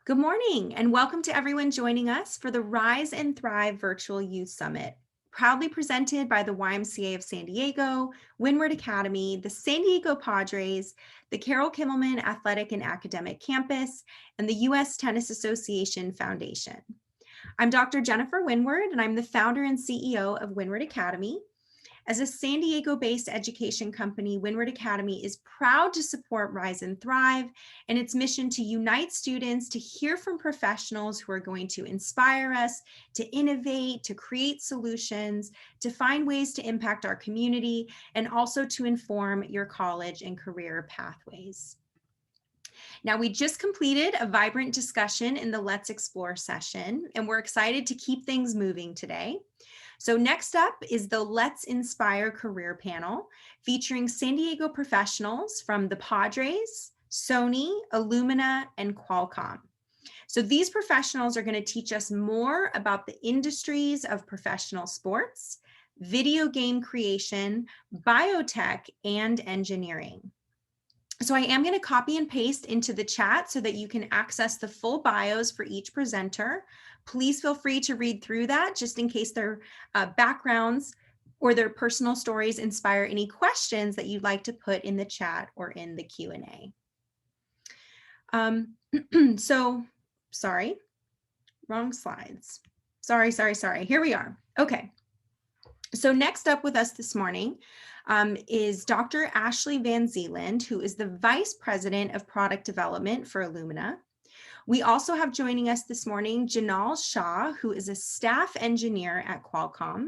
Good morning and welcome to everyone joining us for the Rise and Thrive Virtual Youth Summit, proudly presented by the YMCA of San Diego, Windward Academy, the San Diego Padres, the Carol Kimmelman Athletic and Academic Campus, and the U.S. Tennis Association Foundation. I'm Dr. Jennifer Windward, and I'm the founder and CEO of Windward Academy. As a San Diego-based education company, Windward Academy is proud to support Rise and Thrive and its mission to unite students to hear from professionals who are going to inspire us, to innovate, to create solutions, to find ways to impact our community, and also to inform your college and career pathways. Now, we just completed a vibrant discussion in the Let's Explore session, and we're excited to keep things moving today. So next up is the Let's Inspire Career Panel, featuring San Diego professionals from the Padres, Sony, Illumina, and Qualcomm. So these professionals are going to teach us more about the industries of professional sports, video game creation, biotech, and engineering. So I am going to copy and paste into the chat so that you can access the full bios for each presenter. Please feel free to read through that just in case their backgrounds or their personal stories inspire any questions that you'd like to put in the chat or in the Q&A. So, sorry, wrong slides. Sorry. Here we are. Okay. So next up with us this morning is Dr. Ashley Vanzeeland, who is the Vice President of Product Development for Illumina. We also have joining us this morning Jinal Shah, who is a staff engineer at Qualcomm,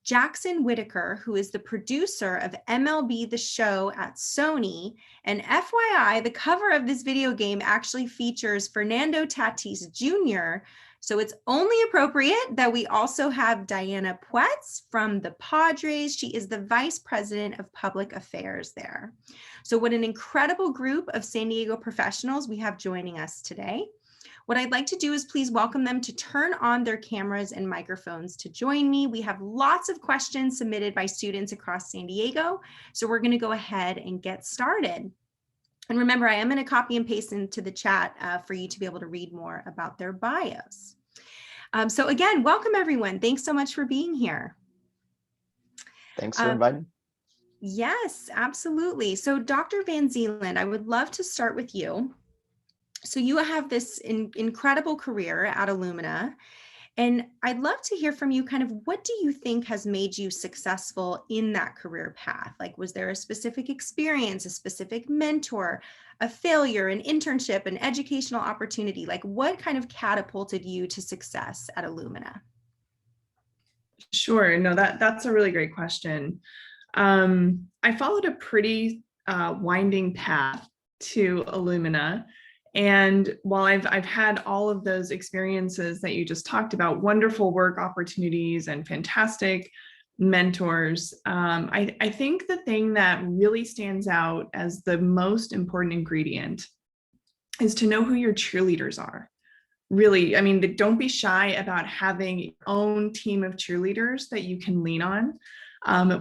Jaxon Whitaker, who is the producer of MLB The Show at Sony, and FYI, the cover of this video game actually features Fernando Tatis Jr., so it's only appropriate that we also have Diana Puetz from the Padres. She is the Vice President of Public Affairs there. So what an incredible group of San Diego professionals we have joining us today. What I'd like to do is please welcome them to turn on their cameras and microphones to join me. We have lots of questions submitted by students across San Diego, so we're going to go ahead and get started. And remember, I am going to copy and paste into the chat for you to be able to read more about their bios. So again, welcome everyone. Thanks so much for being here. Thanks for inviting. Yes, absolutely. So Dr. Vanzeeland, I would love to start with you. So you have this incredible career at Illumina, and I'd love to hear from you kind of what do you think has made you successful in that career path? Like, was there a specific experience, a specific mentor, a failure, an internship, an educational opportunity? Like, what kind of catapulted you to success at Illumina? Sure. No, that's a really great question. I followed a pretty winding path to Illumina. And while I've had all of those experiences that you just talked about, wonderful work opportunities and fantastic mentors, I think the thing that really stands out as the most important ingredient is to know who your cheerleaders are. Really, I mean, don't be shy about having your own team of cheerleaders that you can lean on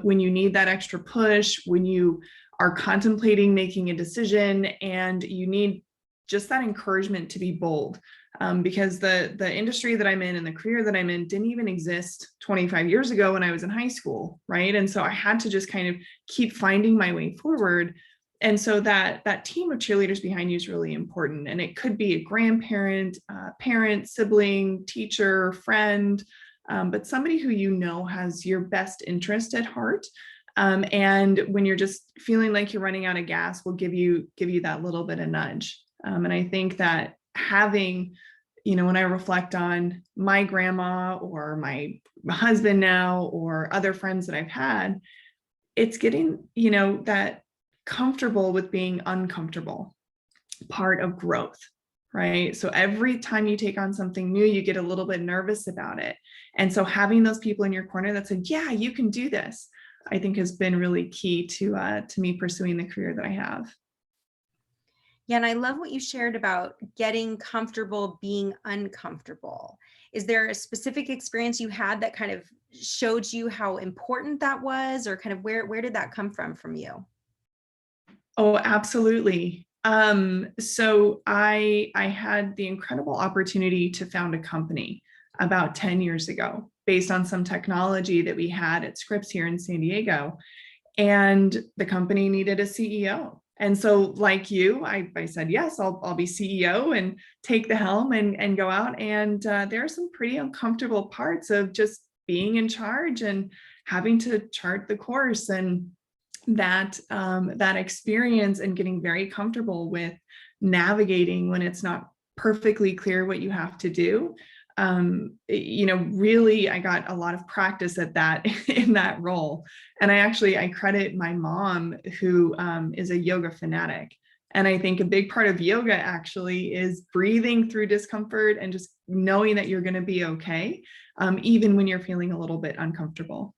when you need that extra push, when you are contemplating making a decision and you need just that encouragement to be bold, because the industry that I'm in and the career that I'm in didn't even exist 25 years ago when I was in high school, right? And so I had to just kind of keep finding my way forward. And so that team of cheerleaders behind you is really important. And it could be a grandparent, parent, sibling, teacher, friend, but somebody who you know has your best interest at heart. And when you're just feeling like you're running out of gas, will give you that little bit of nudge. And I think that having, when I reflect on my grandma or my husband now or other friends that I've had, it's getting, that comfortable with being uncomfortable, part of growth, right? So every time you take on something new, you get a little bit nervous about it. And so having those people in your corner that said, yeah, you can do this, I think has been really key to me pursuing the career that I have. Yeah, and I love what you shared about getting comfortable being uncomfortable. Is there a specific experience you had that kind of showed you how important that was, or kind of where did that come from you? Oh, absolutely. So I had the incredible opportunity to found a company about 10 years ago based on some technology that we had at Scripps here in San Diego. And the company needed a CEO. And so, like you, I said, yes, I'll be CEO and take the helm and go out. And there are some pretty uncomfortable parts of just being in charge and having to chart the course. And that experience and getting very comfortable with navigating when it's not perfectly clear what you have to do. Really, I got a lot of practice at that in that role. And I credit my mom, who is a yoga fanatic. And I think a big part of yoga actually is breathing through discomfort and just knowing that you're going to be okay, even when you're feeling a little bit uncomfortable.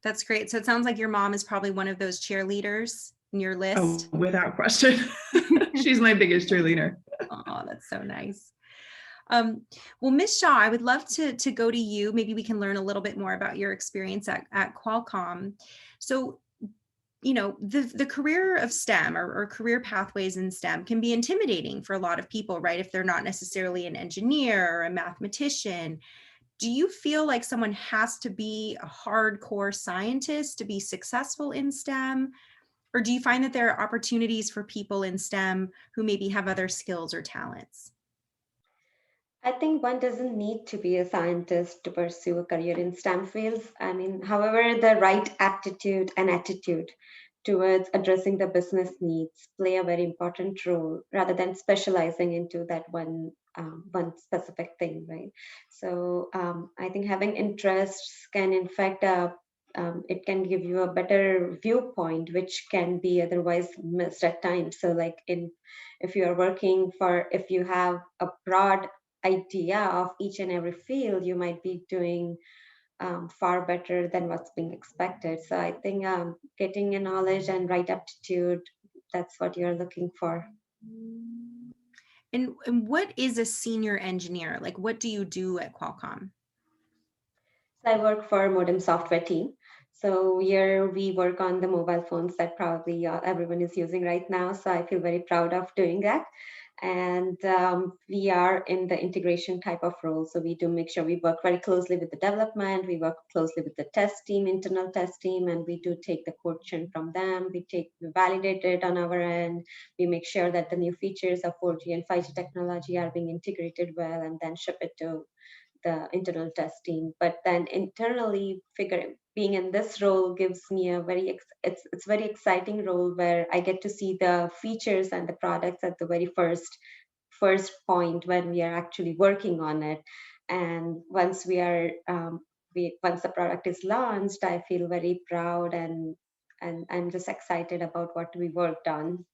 That's great. So it sounds like your mom is probably one of those cheerleaders in your list. Oh, without question. She's my biggest cheerleader. Oh, that's so nice. Well, Ms. Shah, I would love to go to you. Maybe we can learn a little bit more about your experience at Qualcomm. So, the career of STEM or career pathways in STEM can be intimidating for a lot of people, right? If they're not necessarily an engineer or a mathematician. Do you feel like someone has to be a hardcore scientist to be successful in STEM? Or do you find that there are opportunities for people in STEM who maybe have other skills or talents? I think one doesn't need to be a scientist to pursue a career in STEM fields. I mean, however, the right aptitude and attitude towards addressing the business needs play a very important role rather than specializing into that one specific thing, right? So I think having interests can, in fact, it can give you a better viewpoint, which can be otherwise missed at times. So, like if you are if you have a broad idea of each and every field, you might be doing far better than what's being expected. So I think getting a knowledge and right aptitude, that's what you're looking for. And what is a senior engineer? Like, what do you do at Qualcomm? So I work for modem software team. So here we work on the mobile phones that probably everyone is using right now. So I feel very proud of doing that. And we are in the integration type of role. So we do make sure we work very closely with the development. We work closely with the test team, internal test team, and we do take the code chain from them. We validate it on our end. We make sure that the new features of 4G and 5G technology are being integrated well, and then ship it to the internal test team. But then internally, being in this role gives me a it's very exciting role where I get to see the features and the products at the very first point when we are actually working on it. And once once the product is launched, I feel very proud and I'm just excited about what we worked on.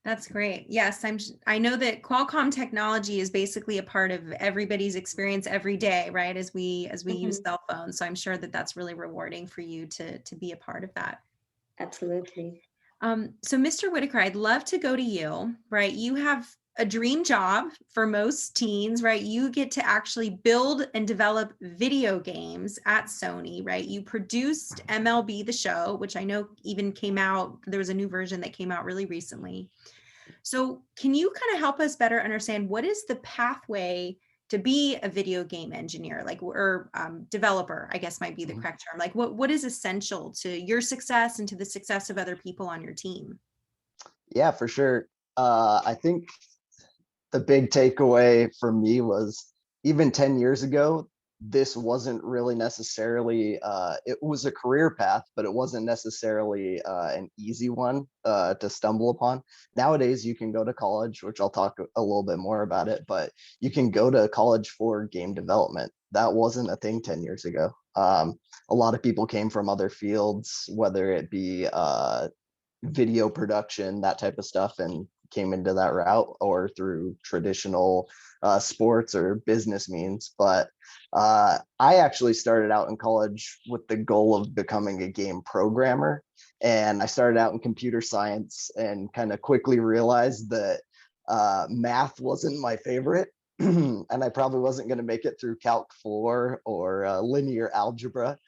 That's great. Yes, I know that Qualcomm technology is basically a part of everybody's experience every day, right? As we use cell phones. So I'm sure that that's really rewarding for you to be a part of that. Absolutely. So Mr. Whitaker, I'd love to go to you, right? You have a dream job for most teens, right? You get to actually build and develop video games at Sony, right? You produced MLB The Show, which I know even came out, there was a new version that came out really recently. So can you kind of help us better understand what is the pathway to be a video game engineer, like, or developer, I guess might be the correct term. Like what is essential to your success and to the success of other people on your team? Yeah, for sure. I think the big takeaway for me was even 10 years ago, this wasn't really necessarily, it was a career path, but it wasn't necessarily an easy one to stumble upon. Nowadays, you can go to college, which I'll talk a little bit more about it, but you can go to college for game development. That wasn't a thing 10 years ago. A lot of people came from other fields, whether it be video production, that type of stuff, and came into that route, or through traditional sports or business means. But I actually started out in college with the goal of becoming a game programmer. And I started out in computer science and kind of quickly realized that math wasn't my favorite. And I probably wasn't going to make it through Calc 4 or linear algebra.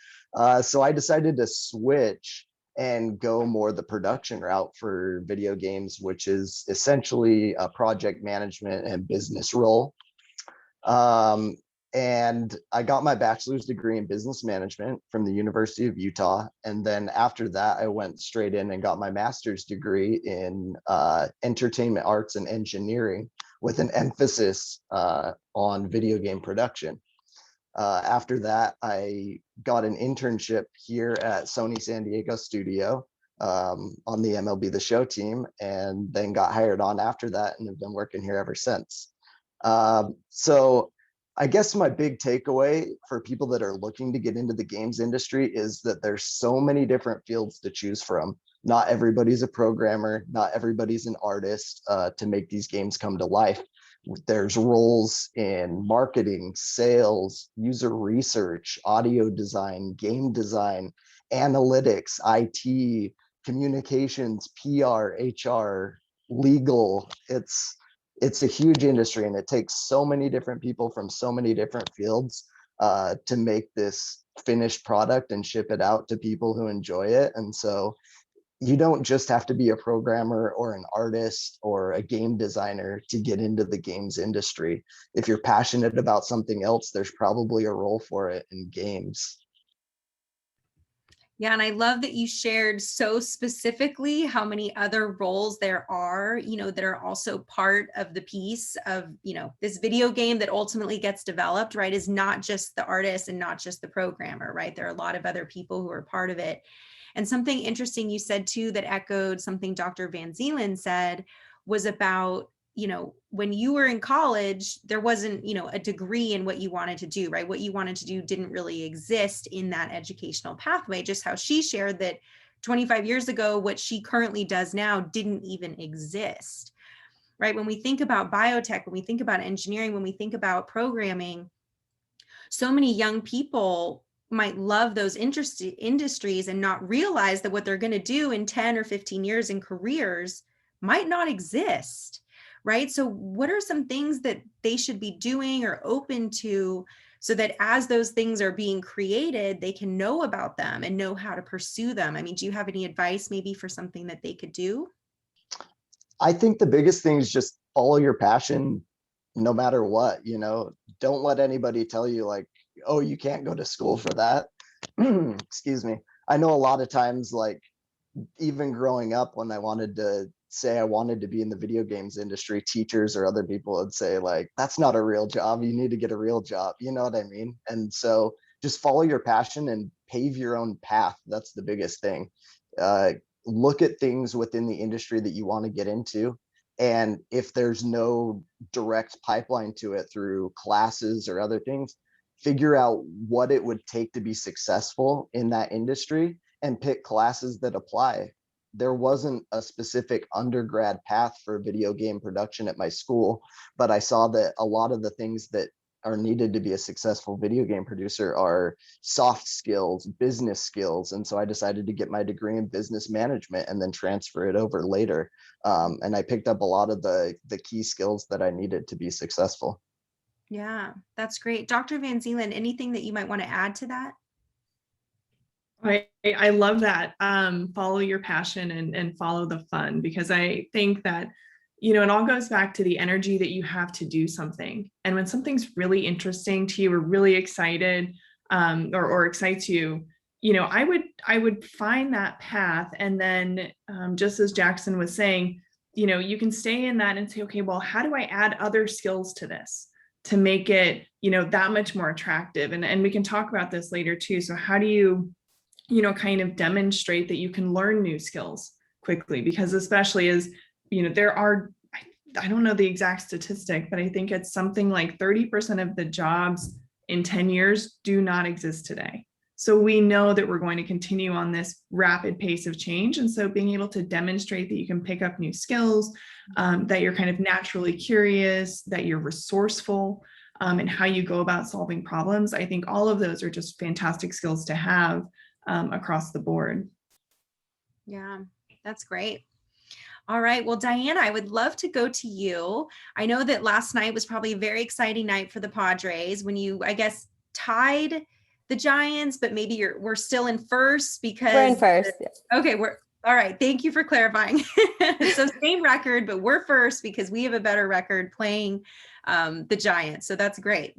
So I decided to switch and go more the production route for video games, which is essentially a project management and business role. And I got my bachelor's degree in business management from the University of Utah. And then after that, I went straight in and got my master's degree in entertainment arts and engineering with an emphasis on video game production. After that, I got an internship here at Sony San Diego studio on the MLB The Show team, and then got hired on after that and have been working here ever since. So I guess my big takeaway for people that are looking to get into the games industry is that there's so many different fields to choose from. Not everybody's a programmer, not everybody's an artist to make these games come to life. There's roles in marketing, sales, user research, audio design, game design, analytics, IT, communications, PR, HR, legal. It's a huge industry, and it takes so many different people from so many different fields to make this finished product and ship it out to people who enjoy it. And so you don't just have to be a programmer or an artist or a game designer to get into the games industry. If you're passionate about something else, there's probably a role for it in games. Yeah, and I love that you shared so specifically how many other roles there are, that are also part of the piece of, this video game that ultimately gets developed, right, is not just the artist and not just the programmer, right? There are a lot of other people who are part of it. And something interesting you said too that echoed something Dr. Vanzeeland said was about, when you were in college, there wasn't, a degree in what you wanted to do, right? What you wanted to do didn't really exist in that educational pathway, just how she shared that 25 years ago, what she currently does now didn't even exist, right? When we think about biotech, when we think about engineering, when we think about programming, so many young people might love those industries and not realize that what they're going to do in 10 or 15 years in careers might not exist, right? So what are some things that they should be doing or open to so that as those things are being created, they can know about them and know how to pursue them? I mean, do you have any advice maybe for something that they could do? I think the biggest thing is just follow your passion no matter what. Don't let anybody tell you like, oh, you can't go to school for that. Excuse me. I know a lot of times, like even growing up, when I wanted to say I wanted to be in the video games industry, teachers or other people would say like, that's not a real job. You need to get a real job. You know what I mean? And so just follow your passion and pave your own path. That's the biggest thing. Look at things within the industry that you want to get into. And if there's no direct pipeline to it through classes or other things, figure out what it would take to be successful in that industry and pick classes that apply. There wasn't a specific undergrad path for video game production at my school, but I saw that a lot of the things that are needed to be a successful video game producer are soft skills, business skills. And so I decided to get my degree in business management and then transfer it over later. And I picked up a lot of the key skills that I needed to be successful. Yeah, that's great. Dr. Vanzeeland, anything that you might want to add to that? I love that. Follow your passion and follow the fun, because I think that, it all goes back to the energy that you have to do something. And when something's really interesting to you or really excited or excites you, I would find that path. And then just as Jaxon was saying, you can stay in that and say, okay, well, how do I add other skills to this to make it, that much more attractive? And we can talk about this later too. So how do you, kind of demonstrate that you can learn new skills quickly? Because especially as, there are, I don't know the exact statistic, but I think it's something like 30% of the jobs in 10 years do not exist today. So we know that we're going to continue on this rapid pace of change. And so being able to demonstrate that you can pick up new skills, that you're kind of naturally curious, that you're resourceful, and how you go about solving problems, I think all of those are just fantastic skills to have across the board. Yeah, that's great. All right. Well, Diana, I would love to go to you. I know that last night was probably a very exciting night for the Padres when you, I guess, tied the Giants, but maybe we're still in first because we're in first. Okay, we're all right. Thank you for clarifying. So same record, but we're first because we have a better record playing the Giants. So that's great.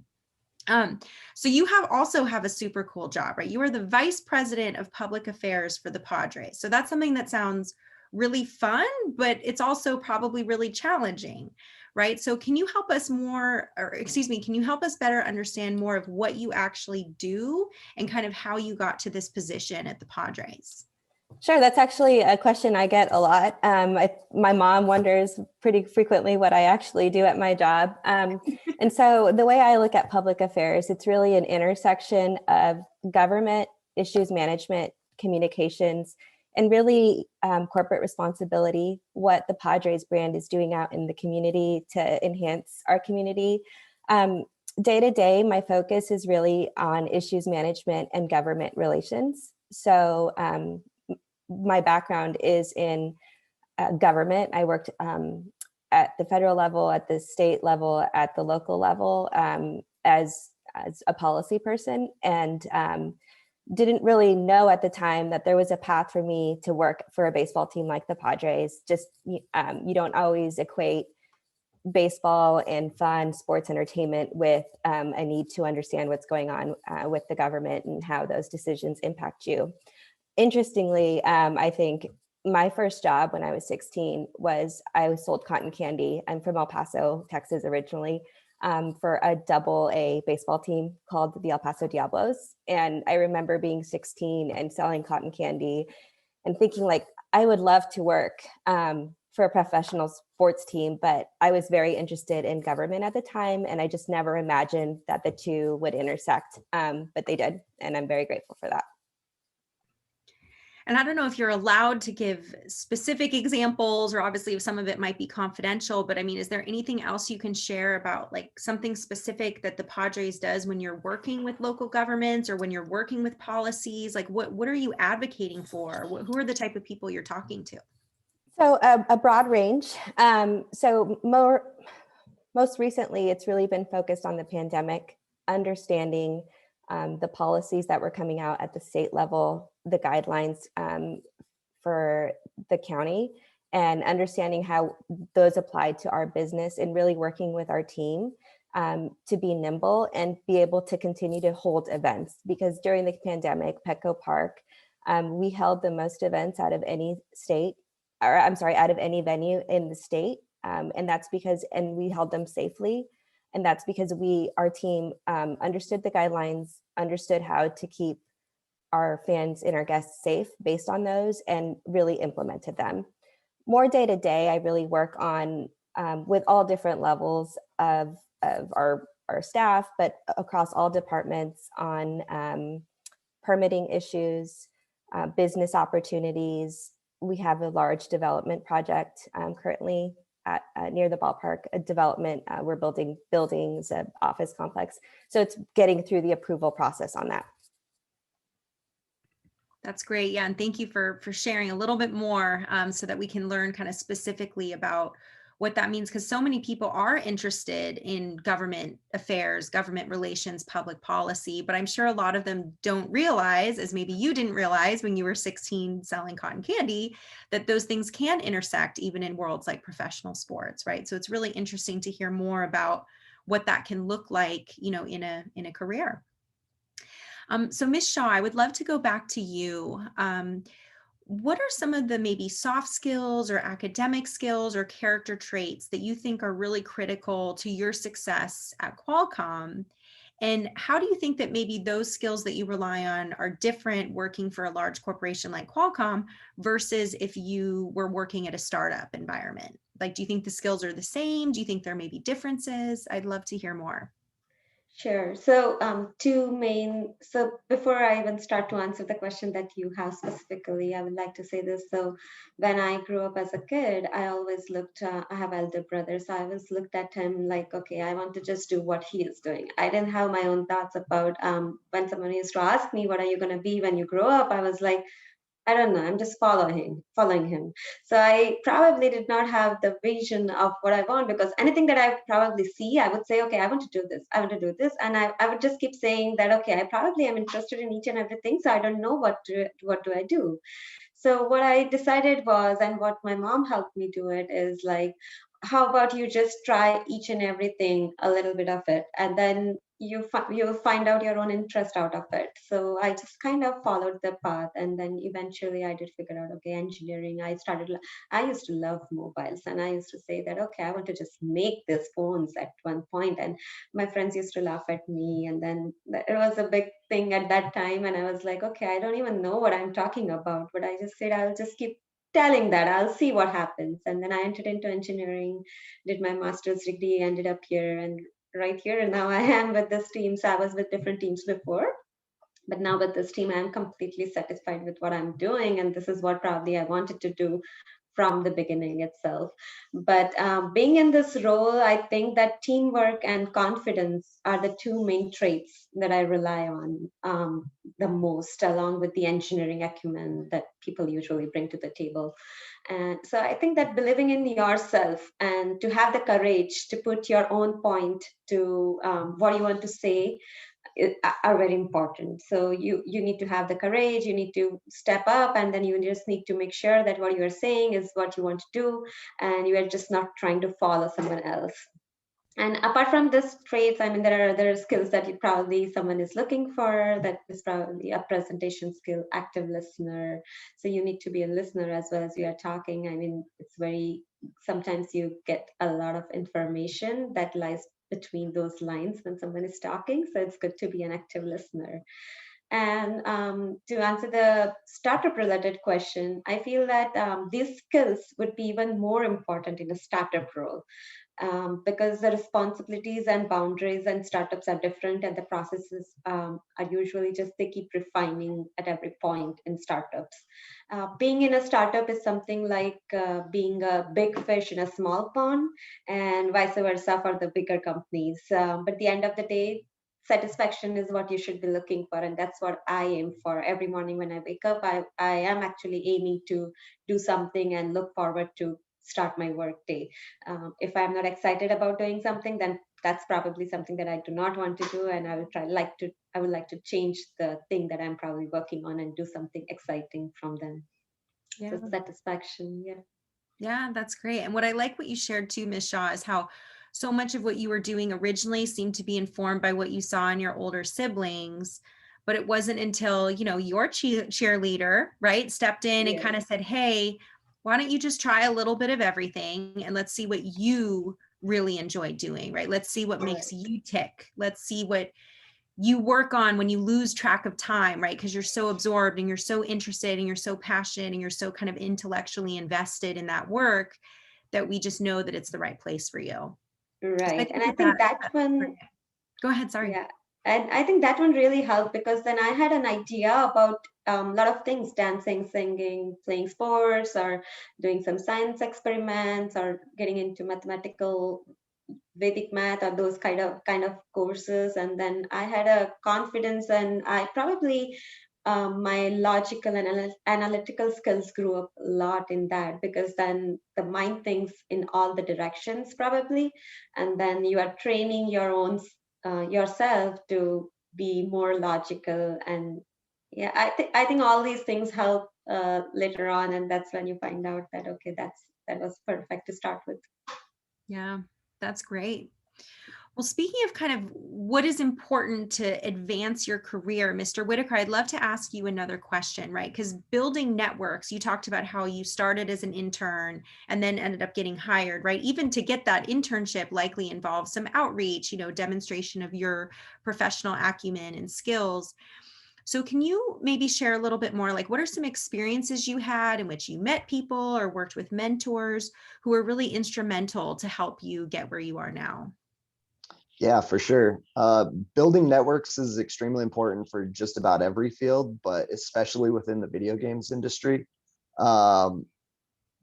So you also have a super cool job, right? You are the vice president of public affairs for the Padres. So that's something that sounds really fun, but it's also probably really challenging, right? So can you help us can you help us better understand more of what you actually do and kind of how you got to this position at the Padres? Sure, that's actually a question I get a lot. My mom wonders pretty frequently what I actually do at my job. And so the way I look at public affairs, it's really an intersection of government, issues management, communications, and really corporate responsibility, what the Padres brand is doing out in the community to enhance our community. Day to day, my focus is really on issues management and government relations. So my background is in government. I worked at the federal level, at the state level, at the local level as a policy person, and didn't really know at the time that there was a path for me to work for a baseball team like the Padres. Just you don't always equate baseball and fun sports entertainment with a need to understand what's going on with the government and how those decisions impact you. Interestingly, I think my first job when I was 16 was I sold cotton candy. I'm from El Paso, Texas originally, for a AA baseball team called the El Paso Diablos. And I remember being 16 and selling cotton candy and thinking like, I would love to work for a professional sports team, but I was very interested in government at the time. And I just never imagined that the two would intersect, but they did. And I'm very grateful for that. And I don't know if you're allowed to give specific examples, or obviously if some of it might be confidential, but I mean, is there anything else you can share about like something specific that the Padres does when you're working with local governments or when you're working with policies? Like what are you advocating for? Who are the type of people you're talking to? So a broad range. Most recently, it's really been focused on the pandemic, understanding the policies that were coming out at the state level, the guidelines for the county, and understanding how those applied to our business, and really working with our team to be nimble and be able to continue to hold events. Because during the pandemic, Petco Park, we held the most events out of any state, out of any venue in the state. And that's because, and we held them safely. And that's because our team understood the guidelines, understood how to keep our fans and our guests safe based on those, and really implemented them. More day to day, I really work on with all different levels of our staff, but across all departments on permitting issues, business opportunities. We have a large development project currently near the ballpark, a development. We're building buildings, an office complex. So it's getting through the approval process on that. That's great. Yeah. And thank you for sharing a little bit more so that we can learn kind of specifically about what that means, because so many people are interested in government affairs, government relations, public policy, but I'm sure a lot of them don't realize, as maybe you didn't realize when you were 16 selling cotton candy, that those things can intersect even in worlds like professional sports, right? So it's really interesting to hear more about what that can look like, in a career. So Ms. Shah, I would love to go back to you. What are some of the maybe soft skills or academic skills or character traits that you think are really critical to your success at Qualcomm? And how do you think that maybe those skills that you rely on are different working for a large corporation like Qualcomm versus if you were working at a startup environment? Like, do you think the skills are the same? Do you think there may be differences? I'd love to hear more. Sure. So so before I even start to answer the question that you have specifically, I would like to say this. So when I grew up as a kid, I always I have elder brothers. So I always looked at him like, okay, I want to just do what he is doing. I didn't have my own thoughts about when someone used to ask me, what are you going to be when you grow up? I was like, I don't know, I'm just following him. So I probably did not have the vision of what I want, because anything that I probably see, I would say, okay, I want to do this, I want to do this. And I would just keep saying that, okay, I probably am interested in each and everything. So I don't know what do I do. So what I decided was, and what my mom helped me do it is like, how about you just try each and everything, a little bit of it, and then you'll find out your own interest out of it. So I just kind of followed the path, and then eventually I did figure out, okay, engineering. I used to love mobiles, and I used to say that, okay, I want to just make these phones at one point, and my friends used to laugh at me, and then it was a big thing at that time, and I was like, okay, I don't even know what I'm talking about, but I just said I'll just keep telling that, I'll see what happens. And then I entered into engineering, did my master's degree, ended up here, and right here. And now I am with this team. So I was with different teams before, but now with this team, I'm completely satisfied with what I'm doing. And this is what probably I wanted to do from the beginning itself. But being in this role, I think that teamwork and confidence are the two main traits that I rely on the most, along with the engineering acumen that people usually bring to the table. And so I think that believing in yourself and to have the courage to put your own point to what you want to say are very important. So you need to have the courage, you need to step up, and then you just need to make sure that what you are saying is what you want to do, and you are just not trying to follow someone else. And apart from this traits, I mean, there are other skills that you probably someone is looking for. That is probably a presentation skill, active listener. So you need to be a listener as well as you are talking. I mean, it's very, sometimes you get a lot of information that lies between those lines when someone is talking. So it's good to be an active listener. And to answer the startup related question, I feel that these skills would be even more important in a startup role, because the responsibilities and boundaries and startups are different, and the processes are usually just, they keep refining at every point in startups. Being in a startup is something like being a big fish in a small pond, and vice versa for the bigger companies. But at the end of the day, satisfaction is what you should be looking for, and that's what I aim for every morning when I wake up. I am actually aiming to do something and look forward to start my work day. If I'm not excited about doing something, then that's probably something that I do not want to do, and I would like to change the thing that I'm probably working on and do something exciting from them. Yeah. So satisfaction, yeah. Yeah, that's great. And what I like what you shared too, Ms. Shah, is how so much of what you were doing originally seemed to be informed by what you saw in your older siblings. But it wasn't until, your cheerleader, right, stepped in and kind of said, hey, why don't you just try a little bit of everything and let's see what you really enjoy doing, right? Let's see what makes you tick. Let's see what you work on when you lose track of time, right? Because you're so absorbed and you're so interested and you're so passionate and you're so kind of intellectually invested in that work that we just know that it's the right place for you. Right. And I think that one, go ahead, sorry. Yeah. And I think that one really helped, because then I had an idea about a lot of things: dancing, singing, playing sports, or doing some science experiments, or getting into mathematical Vedic math, or those kind of courses. And then I had a confidence, and I probably my logical and analytical skills grew up a lot in that, because then the mind thinks in all the directions probably, and then you are training your own yourself to be more logical. And yeah, I think all these things help later on, and that's when you find out that, okay, that was perfect to start with. Yeah, that's great. Well, speaking of kind of what is important to advance your career, Mr. Whitaker, I'd love to ask you another question, right? Because building networks, you talked about how you started as an intern and then ended up getting hired, right? Even to get that internship likely involves some outreach, demonstration of your professional acumen and skills. So can you maybe share a little bit more, like what are some experiences you had in which you met people or worked with mentors who were really instrumental to help you get where you are now? Yeah, for sure. Building networks is extremely important for just about every field, but especially within the video games industry.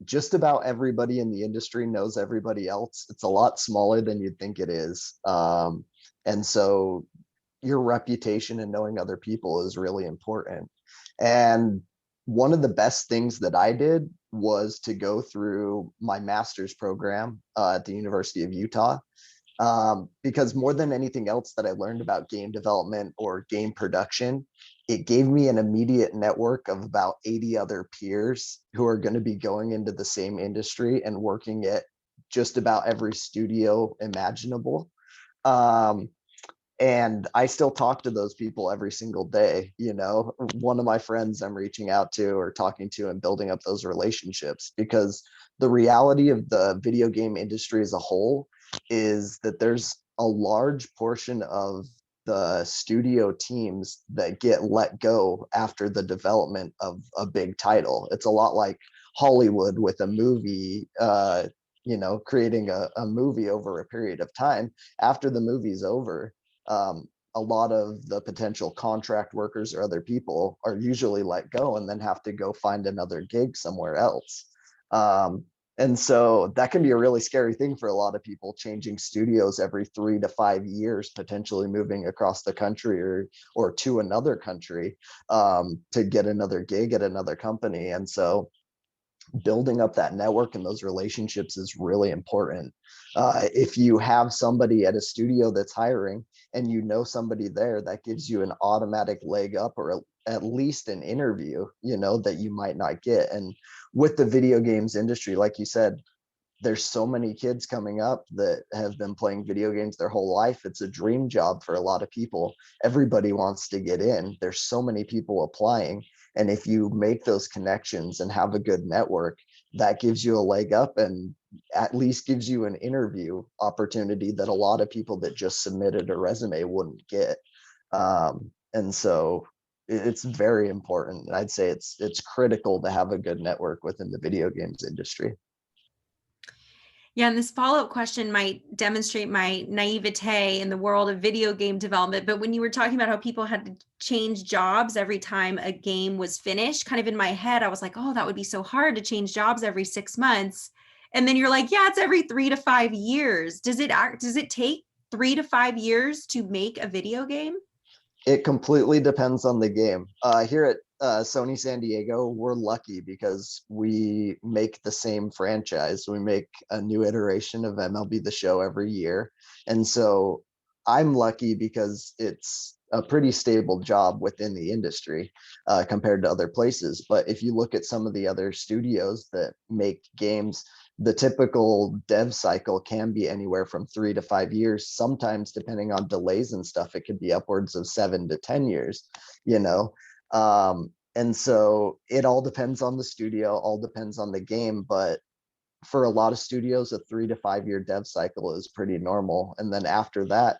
Just about everybody in the industry knows everybody else. It's a lot smaller than you'd think it is. And so your reputation and knowing other people is really important. And one of the best things that I did was to go through my master's program at the University of Utah, because more than anything else that I learned about game development or game production, it gave me an immediate network of about 80 other peers who are going to be going into the same industry and working at just about every studio imaginable. And I still talk to those people every single day. You know, one of my friends I'm reaching out to or talking to and building up those relationships, because the reality of the video game industry as a whole is that there's a large portion of the studio teams that get let go after the development of a big title. It's a lot like Hollywood with a movie, creating a movie over a period of time. After the movie's over, a lot of the potential contract workers or other people are usually let go and then have to go find another gig somewhere else. And so that can be a really scary thing for a lot of people, changing studios every 3 to 5 years, potentially moving across the country or to another country to get another gig at another company. And so building up that network and those relationships is really important. If you have somebody at a studio that's hiring and you know somebody there, that gives you an automatic leg up, or at least an interview, that you might not get. And with the video games industry, like you said, there's so many kids coming up that have been playing video games their whole life. It's a dream job for a lot of people. Everybody wants to get in. There's so many people applying. And if you make those connections and have a good network, that gives you a leg up and at least gives you an interview opportunity that a lot of people that just submitted a resume wouldn't get. And so it's very important. I'd say it's critical to have a good network within the video games industry. Yeah, and this follow-up question might demonstrate my naivete in the world of video game development. But when you were talking about how people had to change jobs every time a game was finished, kind of in my head, I was like, oh, that would be so hard to change jobs every 6 months. And then you're like, yeah, it's every 3 to 5 years. Does it take 3 to 5 years to make a video game? It completely depends on the game. Here at Sony San Diego, we're lucky because we make the same franchise. We make a new iteration of MLB The Show every year. And so I'm lucky because it's a pretty stable job within the industry compared to other places. But if you look at some of the other studios that make games, the typical dev cycle can be anywhere from 3 to 5 years. Sometimes, depending on delays and stuff, it could be upwards of 7 to 10 years, and so it all depends on the studio, all depends on the game. But for a lot of studios, a 3 to 5 year dev cycle is pretty normal. And then after that,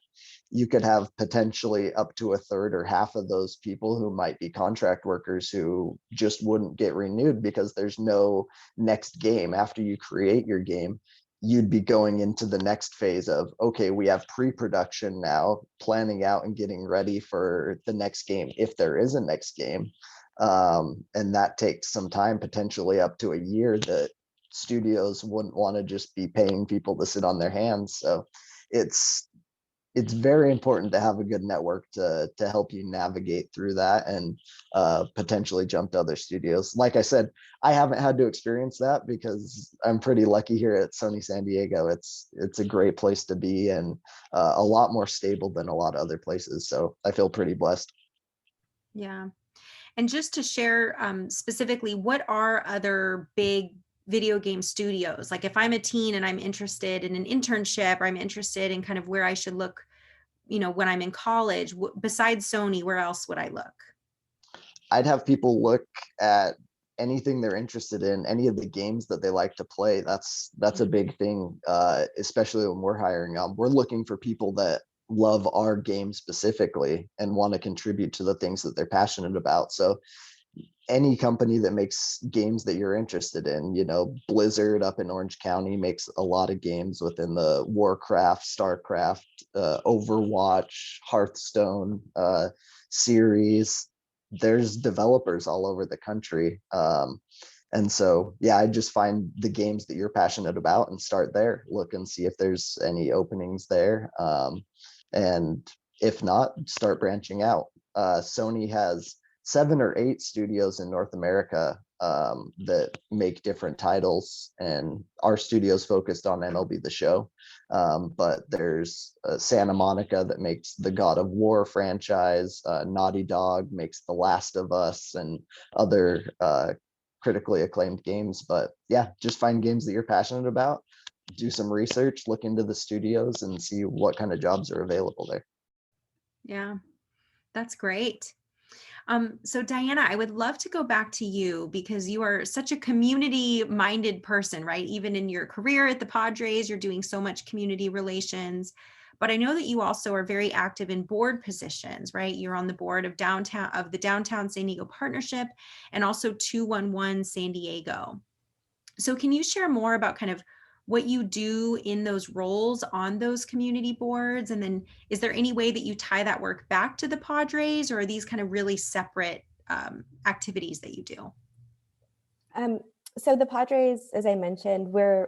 you could have potentially up to a third or half of those people who might be contract workers who just wouldn't get renewed because there's no next game. After you create your game, you'd be going into the next phase of, okay, we have pre-production now, planning out and getting ready for the next game, if there is a next game. And that takes some time, potentially up to a year, that studios wouldn't want to just be paying people to sit on their hands. So it's very important to have a good network to help you navigate through that and potentially jump to other studios. Like I said, I haven't had to experience that because I'm pretty lucky here at Sony San Diego. It's a great place to be and a lot more stable than a lot of other places. So I feel pretty blessed. Yeah. And just to share specifically, what are other big video game studios? Like if I'm a teen and I'm interested in an internship, or I'm interested in kind of where I should look, when I'm in college, besides Sony, where else would I look? I'd have people look at anything they're interested in, any of the games that they like to play. That's a big thing, especially when we're hiring. We're looking for people that love our game specifically and want to contribute to the things that they're passionate about. So any company that makes games that you're interested in, Blizzard up in Orange County makes a lot of games within the Warcraft, Starcraft, Overwatch, Hearthstone series. There's developers all over the country. And so, yeah, I just find the games that you're passionate about and start there, look and see if there's any openings there. And if not, start branching out. Sony has 7 or 8 studios in North America that make different titles, and our studio's focused on MLB The Show. But there's Santa Monica that makes the God of War franchise. Naughty Dog makes The Last of Us and other critically acclaimed games. But yeah, just find games that you're passionate about, do some research, look into the studios, and see what kind of jobs are available there. Yeah, that's great. So Diana, I would love to go back to you because you are such a community-minded person, right? Even in your career at the Padres, you're doing so much community relations. But I know that you also are very active in board positions, right? You're on the board of the Downtown San Diego Partnership and also 211 San Diego. So can you share more about kind of what you do in those roles on those community boards? And then is there any way that you tie that work back to the Padres, or are these kind of really separate activities that you do? So the Padres, as I mentioned, we're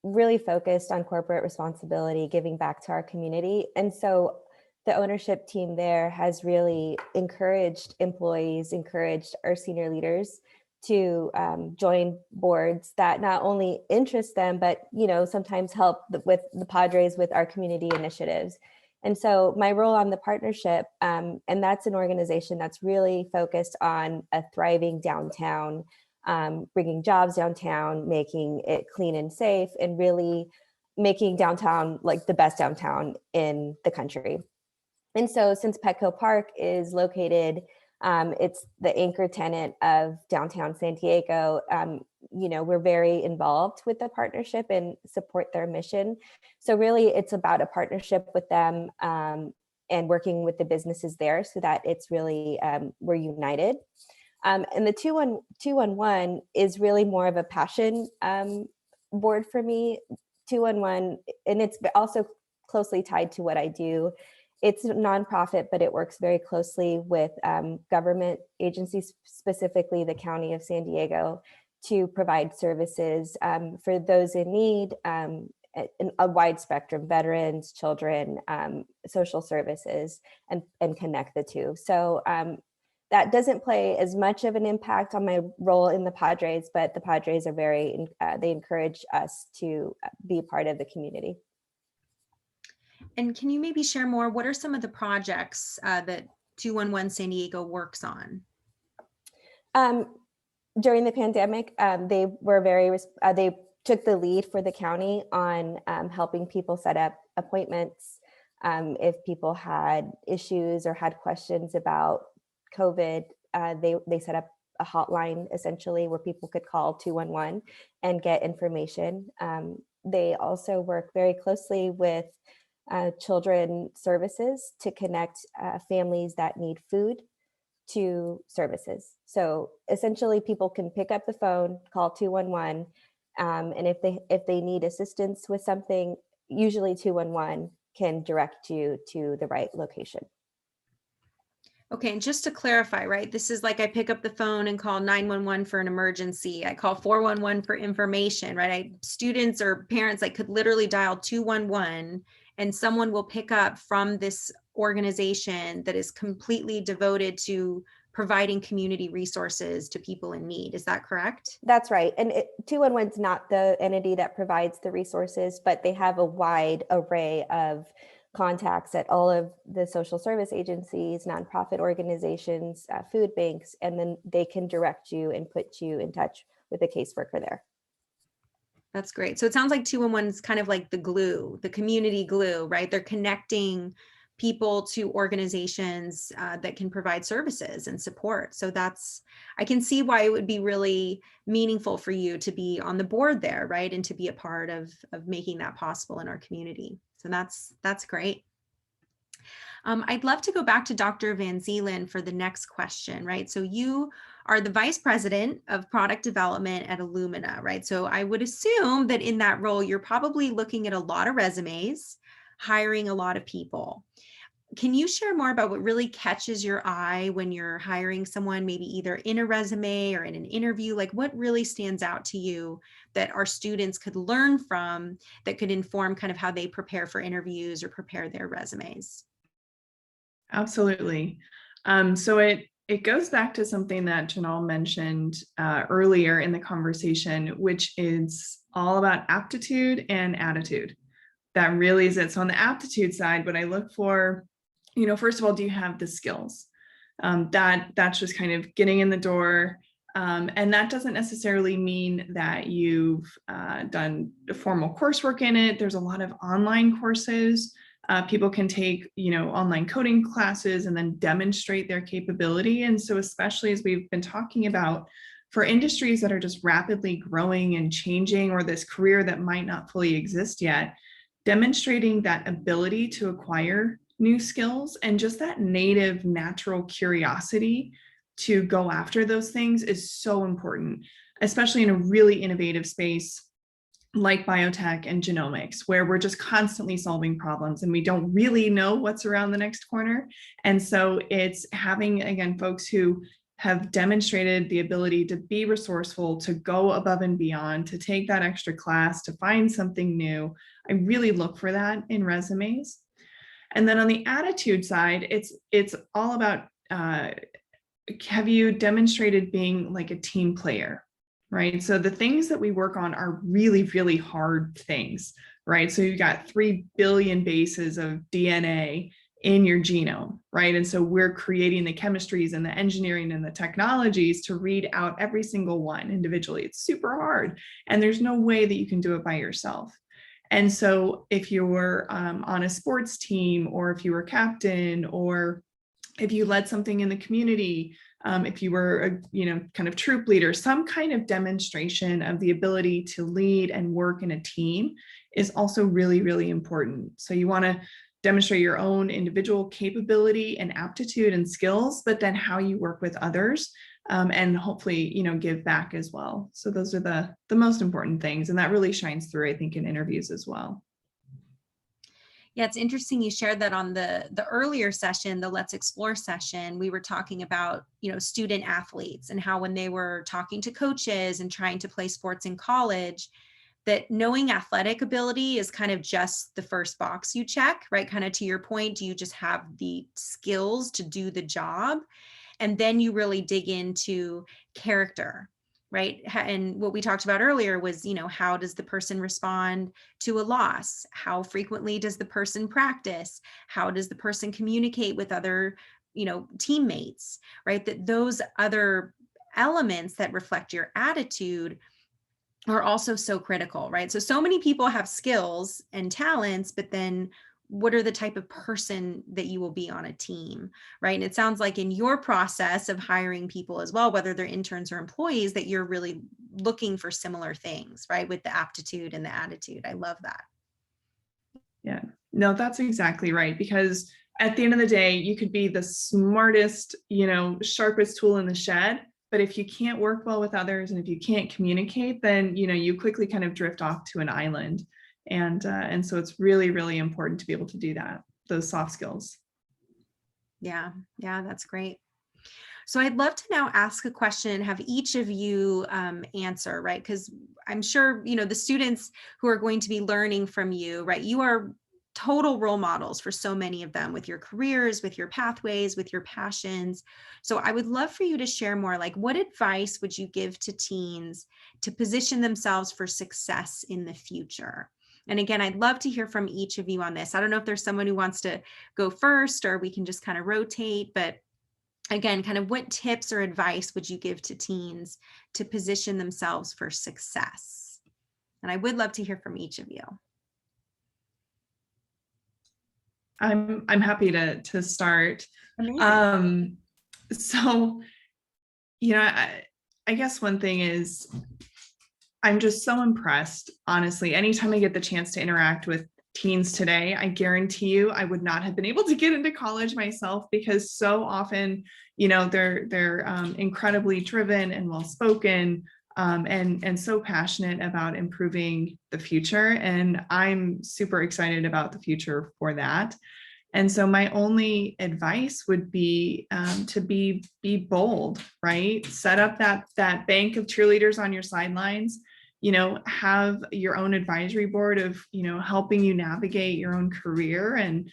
really focused on corporate responsibility, giving back to our community. And so the ownership team there has really encouraged employees, encouraged our senior leaders to join boards that not only interest them, but sometimes help with the Padres with our community initiatives. And so my role on the partnership, and that's an organization that's really focused on a thriving downtown, bringing jobs downtown, making it clean and safe, and really making downtown like the best downtown in the country. And so since Petco Park is located, it's the anchor tenant of downtown San Diego. We're very involved with the partnership and support their mission. So really it's about a partnership with them and working with the businesses there so that it's really, we're united. And the 211 is really more of a passion board for me. 211, and it's also closely tied to what I do. It's a nonprofit, but it works very closely with government agencies, specifically the County of San Diego, to provide services for those in need, a wide spectrum, veterans, children, social services, and connect the two. So that doesn't play as much of an impact on my role in the Padres, but the Padres are they encourage us to be part of the community. And can you maybe share more? What are some of the projects that 211 San Diego works on? During the pandemic, they took the lead for the county on helping people set up appointments. If people had issues or had questions about COVID, they set up a hotline essentially where people could call 211 and get information. They also work very closely with children services to connect families that need food to services. So essentially people can pick up the phone, call 211, and if they need assistance with something, usually 211 can direct you to the right location. Okay, and just to clarify, right, this is like I pick up the phone and call 911 for an emergency. I call 411 for information, right? Students or parents could literally dial 211 and someone will pick up from this organization that is completely devoted to providing community resources to people in need. Is that correct? That's right. And 211 is not the entity that provides the resources, but they have a wide array of contacts at all of the social service agencies, nonprofit organizations, food banks, and then they can direct you and put you in touch with a caseworker there. That's great. So it sounds like 211 is kind of like the glue, the community glue, right? They're connecting people to organizations that can provide services and support. So I can see why it would be really meaningful for you to be on the board there, right? And to be a part of making that possible in our community. So that's great. I'd love to go back to Dr. Vanzeeland for the next question, right? So you are the Vice President of Product Development at Illumina, right? So I would assume that in that role, you're probably looking at a lot of resumes, hiring a lot of people. Can you share more about what really catches your eye when you're hiring someone, maybe either in a resume or in an interview? Like what really stands out to you that our students could learn from that could inform kind of how they prepare for interviews or prepare their resumes? Absolutely. So it goes back to something that Jinal mentioned earlier in the conversation, which is all about aptitude and attitude. That really is it. So on the aptitude side, what I look for, first of all, do you have the skills? That's just kind of getting in the door. And that doesn't necessarily mean that you've done formal coursework in it. There's a lot of online courses. People can take, online coding classes and then demonstrate their capability. And so especially as we've been talking about, for industries that are just rapidly growing and changing, or this career that might not fully exist yet, demonstrating that ability to acquire new skills and just that native natural curiosity to go after those things is so important, especially in a really innovative space like biotech and genomics, where we're just constantly solving problems and we don't really know what's around the next corner. And so it's having, again, folks who have demonstrated the ability to be resourceful, to go above and beyond, to take that extra class, to find something new. I really look for that in resumes. And then on the attitude side, it's all about, have you demonstrated being like a team player, right? So the things that we work on are really, really hard things, right? So you've got 3 billion bases of DNA in your genome, right? And so we're creating the chemistries and the engineering and the technologies to read out every single one individually. It's super hard. And there's no way that you can do it by yourself. And so if you're on a sports team, or if you were captain, or if you led something in the community, if you were a kind of troop leader, some kind of demonstration of the ability to lead and work in a team is also really, really important. So you want to demonstrate your own individual capability and aptitude and skills, but then how you work with others, and hopefully, give back as well. So those are the most important things. And that really shines through, I think, in interviews as well. Yeah, it's interesting you shared that on the earlier session, the Let's Explore session. We were talking about, student athletes and how when they were talking to coaches and trying to play sports in college, that knowing athletic ability is kind of just the first box you check, right? Kind of to your point, do you just have the skills to do the job? And then you really dig into character, right? And what we talked about earlier was, how does the person respond to a loss? How frequently does the person practice? How does the person communicate with other, teammates, right? That those other elements that reflect your attitude are also so critical, right? So many people have skills and talents, but then what are the type of person that you will be on a team, right? And it sounds like in your process of hiring people as well, whether they're interns or employees, that you're really looking for similar things, right? With the aptitude and the attitude. I love that. Yeah, no, that's exactly right. Because at the end of the day, you could be the smartest, sharpest tool in the shed, but if you can't work well with others and if you can't communicate, then, you quickly kind of drift off to an island. And so it's really, really important to be able to do that, those soft skills. Yeah, that's great. So I'd love to now ask a question and have each of you answer, right? Because I'm sure, the students who are going to be learning from you, right? You are total role models for so many of them with your careers, with your pathways, with your passions. So I would love for you to share more, like what advice would you give to teens to position themselves for success in the future? And again, I'd love to hear from each of you on this. I don't know if there's someone who wants to go first, or we can just kind of rotate, but again, kind of what tips or advice would you give to teens to position themselves for success? And I would love to hear from each of you. I'm happy to start. Amazing. So, I guess one thing is I'm just so impressed, honestly. Anytime I get the chance to interact with teens today, I guarantee you I would not have been able to get into college myself, because so often, they're incredibly driven and well-spoken, and so passionate about improving the future. And I'm super excited about the future for that. And so my only advice would be to be bold, right? Set up that bank of cheerleaders on your sidelines have your own advisory board of, helping you navigate your own career. And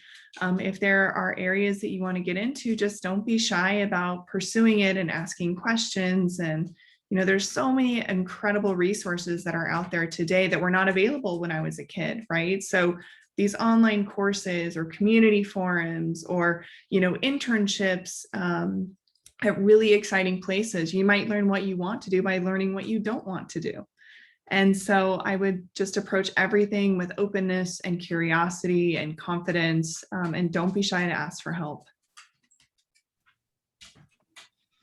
if there are areas that you want to get into, just don't be shy about pursuing it and asking questions. And, there's so many incredible resources that are out there today that were not available when I was a kid, right? So these online courses or community forums or, internships at really exciting places. You might learn what you want to do by learning what you don't want to do. And so I would just approach everything with openness and curiosity and confidence, and don't be shy to ask for help.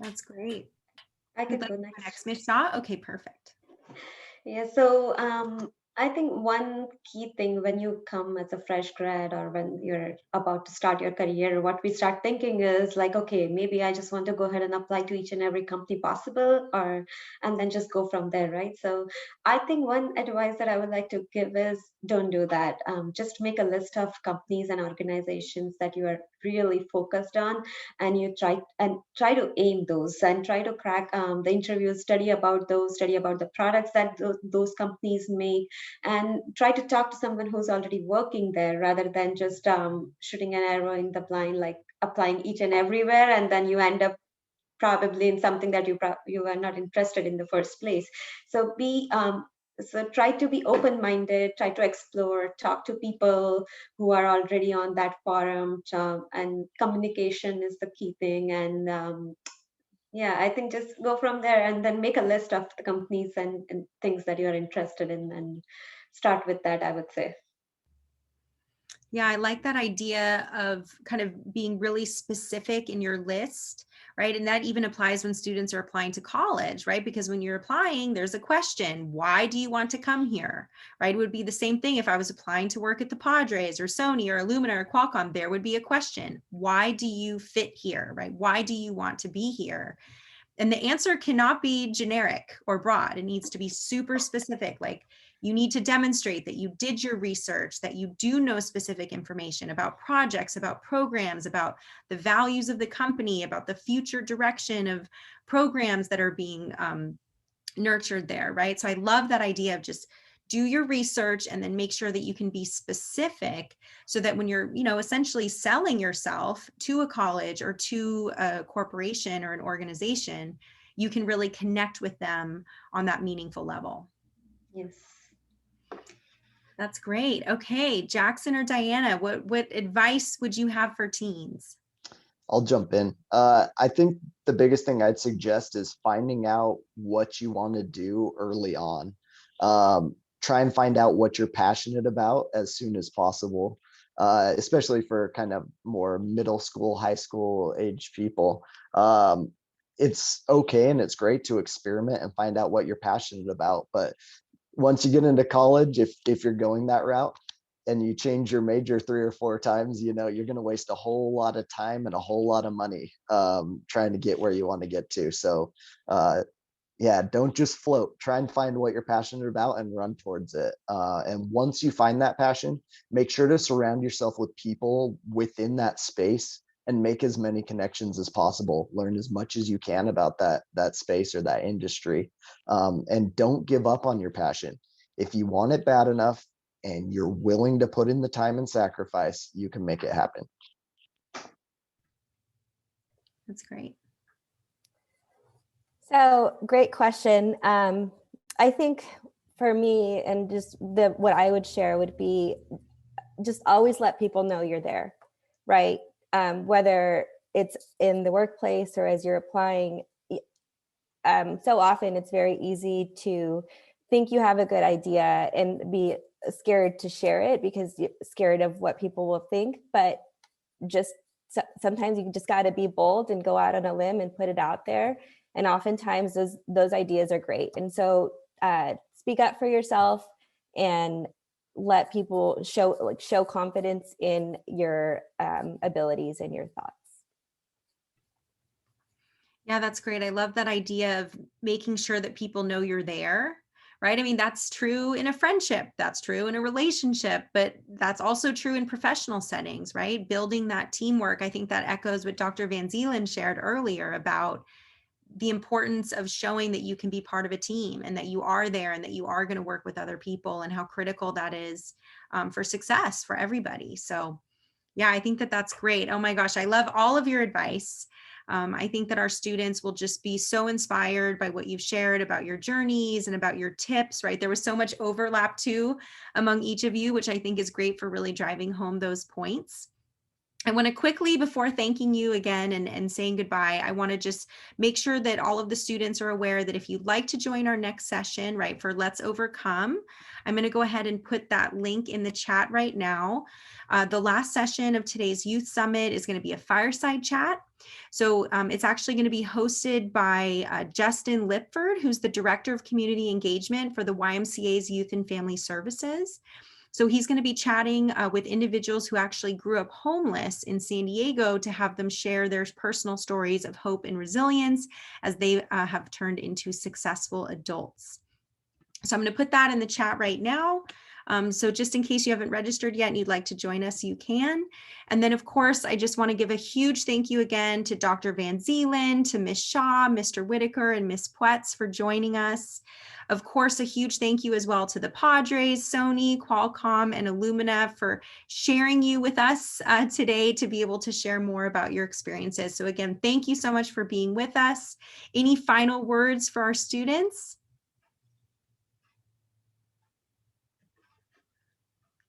That's great. I could Would go like next. next, Ms. Shah? Okay, perfect. Yeah, so I think one key thing when you come as a fresh grad or when you're about to start your career, what we start thinking is like, okay, maybe I just want to go ahead and apply to each and every company possible, and then just go from there, right? So I think one advice that I would like to give is don't do that. Just make a list of companies and organizations that you are really focused on, and you try to aim those and try to crack the interviews, study about the products that those companies make, and try to talk to someone who's already working there rather than just shooting an arrow in the blind, like applying each and everywhere, and then you end up probably in something that you are not interested in the first place. So try to be open-minded, try to explore, talk to people who are already on that forum, and communication is the key thing. And yeah, I think just go from there and then make a list of the companies and things that you're interested in and start with that, I would say. Yeah, I like that idea of kind of being really specific in your list, right? And that even applies when students are applying to college, right? Because when you're applying, there's a question, why do you want to come here, right? It would be the same thing if I was applying to work at the Padres or Sony or Illumina or Qualcomm, there would be a question, why do you fit here, right? Why do you want to be here? And the answer cannot be generic or broad. It needs to be super specific. Like you need to demonstrate that you did your research, that you do know specific information about projects, about programs, about the values of the company, about the future direction of programs that are being nurtured there, right? So I love that idea of just do your research and then make sure that you can be specific so that when you're, essentially selling yourself to a college or to a corporation or an organization, you can really connect with them on that meaningful level. Yes. That's great. Okay, Jaxon or Diana, what advice would you have for teens? I'll jump in. I think the biggest thing I'd suggest is finding out what you want to do early on. Try and find out what you're passionate about as soon as possible, especially for kind of more middle school, high school age people. It's okay and it's great to experiment and find out what you're passionate about. But once you get into college, if you're going that route, and you change your major 3 or 4 times, you're going to waste a whole lot of time and a whole lot of money trying to get where you want to get to. So yeah, don't just float. Try and find what you're passionate about and run towards it. And once you find that passion, make sure to surround yourself with people within that space and make as many connections as possible. Learn as much as you can about that space or that industry. And don't give up on your passion. If you want it bad enough, and you're willing to put in the time and sacrifice, you can make it happen. That's great. So great question. I think for me, and just what I would share would be just always let people know you're there, right? Whether it's in the workplace or as you're applying. So often it's very easy to think you have a good idea and be scared to share it because you're scared of what people will think, but just sometimes you just got to be bold and go out on a limb and put it out there. And oftentimes those ideas are great. And so speak up for yourself and let people show confidence in your abilities and your thoughts. Yeah, that's great. I love that idea of making sure that people know you're there. Right? I mean, that's true in a friendship, that's true in a relationship, but that's also true in professional settings, right? Building that teamwork. I think that echoes what Dr. Vanzeeland shared earlier about the importance of showing that you can be part of a team and that you are there and that you are going to work with other people, and how critical that is for success for everybody. So yeah, I think that that's great. Oh my gosh, I love all of your advice. I think that our students will just be so inspired by what you've shared about your journeys and about your tips, right? There was so much overlap too among each of you, which I think is great for really driving home those points. I want to quickly, before thanking you again and saying goodbye, I want to just make sure that all of the students are aware that if you'd like to join our next session, right, for Let's Overcome, I'm going to go ahead and put that link in the chat right now. The last session of today's Youth Summit is going to be a fireside chat. So it's actually going to be hosted by Justin Lipford, who's the Director of Community Engagement for the YMCA's Youth and Family Services. So he's going to be chatting with individuals who actually grew up homeless in San Diego to have them share their personal stories of hope and resilience as they have turned into successful adults. So I'm going to put that in the chat right now. So just in case you haven't registered yet and you'd like to join us, you can. And then of course, I just want to give a huge thank you again to Dr. Vanzeeland, to Ms. Shah, Mr. Whitaker, and Ms. Puetz for joining us. Of course, a huge thank you as well to the Padres, Sony, Qualcomm, and Illumina for sharing you with us today to be able to share more about your experiences. So again, thank you so much for being with us. Any final words for our students?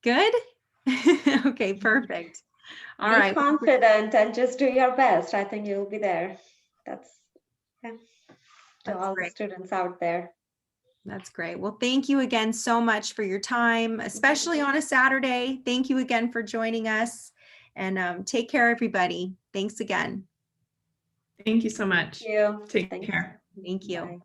Good? Okay, perfect. All Be right. confident and just do your best. I think you'll be there. That's to all the great. students out there. That's great. Well, thank you again so much for your time, especially on a Saturday. Thank you again for joining us, and take care, everybody. Thanks again. Thank you so much. Thank you. Take Thanks. care. Thank you. Bye.